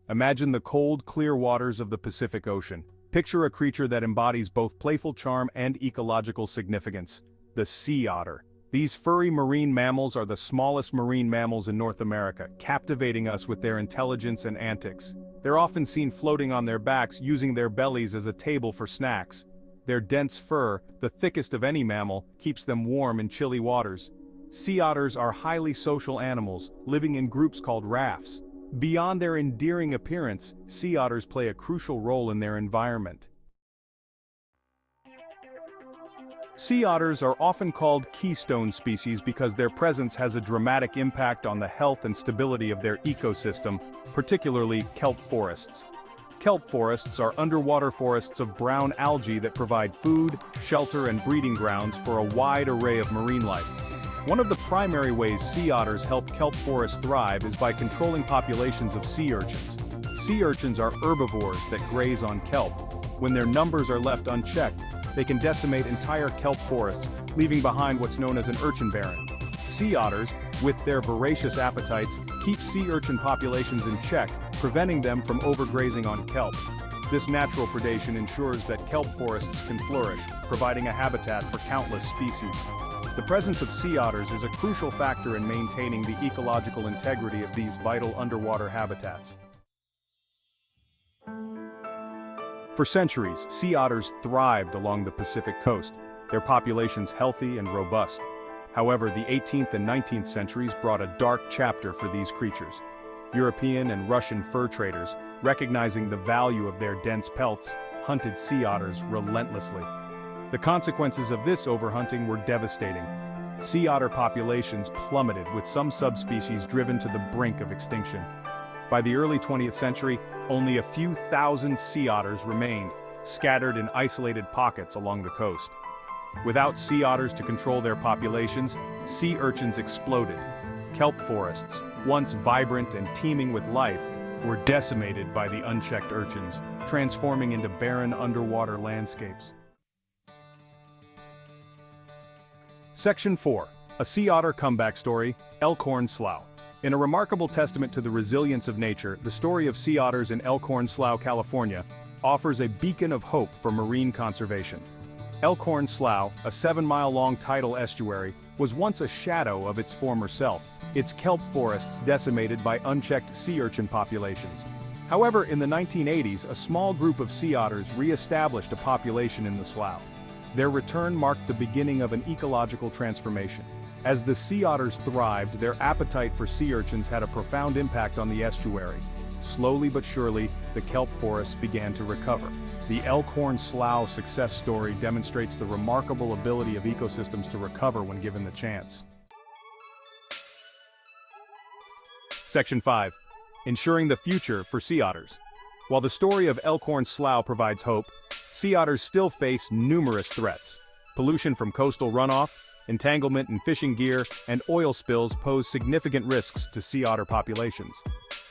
Imagine the cold, clear waters of the Pacific Ocean. Picture a creature that embodies both playful charm and ecological significance: the sea otter. These furry marine mammals are the smallest marine mammals in North America, captivating us with their intelligence and antics. They're often seen floating on their backs, using their bellies as a table for snacks. Their dense fur, the thickest of any mammal, keeps them warm in chilly waters. Sea otters are highly social animals, living in groups called rafts. Beyond their endearing appearance, sea otters play a crucial role in their environment. Sea otters are often called keystone species because their presence has a dramatic impact on the health and stability of their ecosystem, particularly kelp forests. Kelp forests are underwater forests of brown algae that provide food, shelter, and breeding grounds for a wide array of marine life. One of the primary ways sea otters help kelp forests thrive is by controlling populations of sea urchins. Sea urchins are herbivores that graze on kelp. When their numbers are left unchecked, they can decimate entire kelp forests, leaving behind what's known as an urchin barren. Sea otters, with their voracious appetites, keep sea urchin populations in check, preventing them from overgrazing on kelp. This natural predation ensures that kelp forests can flourish, providing a habitat for countless species. The presence of sea otters is a crucial factor in maintaining the ecological integrity of these vital underwater habitats. For centuries, sea otters thrived along the Pacific coast, their populations healthy and robust. However, the 18th and 19th centuries brought a dark chapter for these creatures. European and Russian fur traders, recognizing the value of their dense pelts, hunted sea otters relentlessly. The consequences of this overhunting were devastating. Sea otter populations plummeted, with some subspecies driven to the brink of extinction. By the early 20th century, only a few thousand sea otters remained, scattered in isolated pockets along the coast. Without sea otters to control their populations, sea urchins exploded. Kelp forests, once vibrant and teeming with life, were decimated by the unchecked urchins, transforming into barren underwater landscapes. Section 4. A Sea Otter Comeback Story, Elkhorn Slough. In a remarkable testament to the resilience of nature, the story of sea otters in Elkhorn Slough, California, offers a beacon of hope for marine conservation. Elkhorn Slough, a 7-mile-long tidal estuary, was once a shadow of its former self, its kelp forests decimated by unchecked sea urchin populations. However, in the 1980s, a small group of sea otters re-established a population in the slough. Their return marked the beginning of an ecological transformation. As the sea otters thrived, their appetite for sea urchins had a profound impact on the estuary. Slowly but surely, the kelp forests began to recover. The Elkhorn Slough success story demonstrates the remarkable ability of ecosystems to recover when given the chance. Section 5. Ensuring the future for sea otters. While the story of Elkhorn Slough provides hope, sea otters still face numerous threats. Pollution from coastal runoff, entanglement in fishing gear, and oil spills pose significant risks to sea otter populations.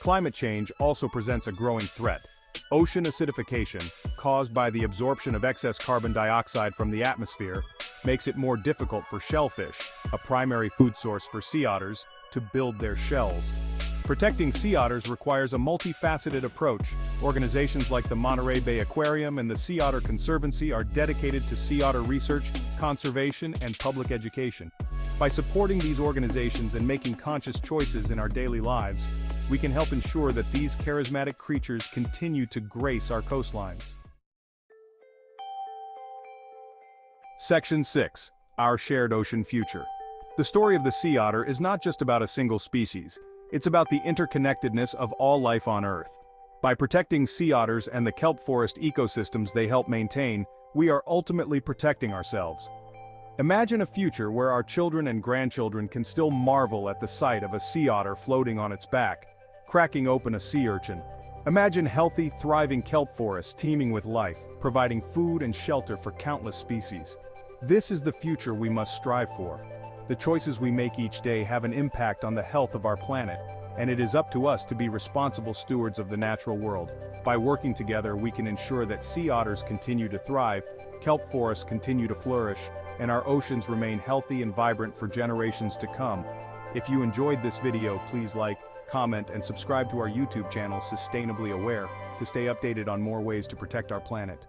Climate change also presents a growing threat. Ocean acidification, caused by the absorption of excess carbon dioxide from the atmosphere, makes it more difficult for shellfish, a primary food source for sea otters, to build their shells. Protecting sea otters requires a multifaceted approach. Organizations like the Monterey Bay Aquarium and the Sea Otter Conservancy are dedicated to sea otter research, conservation, and public education. By supporting these organizations and making conscious choices in our daily lives, we can help ensure that these charismatic creatures continue to grace our coastlines. Section 6. Our Shared Ocean Future. The story of the sea otter is not just about a single species. It's about the interconnectedness of all life on Earth. By protecting sea otters and the kelp forest ecosystems they help maintain, we are ultimately protecting ourselves. Imagine a future where our children and grandchildren can still marvel at the sight of a sea otter floating on its back, cracking open a sea urchin. Imagine healthy, thriving kelp forests teeming with life, providing food and shelter for countless species. This is the future we must strive for. The choices we make each day have an impact on the health of our planet, and it is up to us to be responsible stewards of the natural world. By working together, we can ensure that sea otters continue to thrive, kelp forests continue to flourish, and our oceans remain healthy and vibrant for generations to come. If you enjoyed this video, please like, comment, and subscribe to our YouTube channel Sustainably Aware to stay updated on more ways to protect our planet.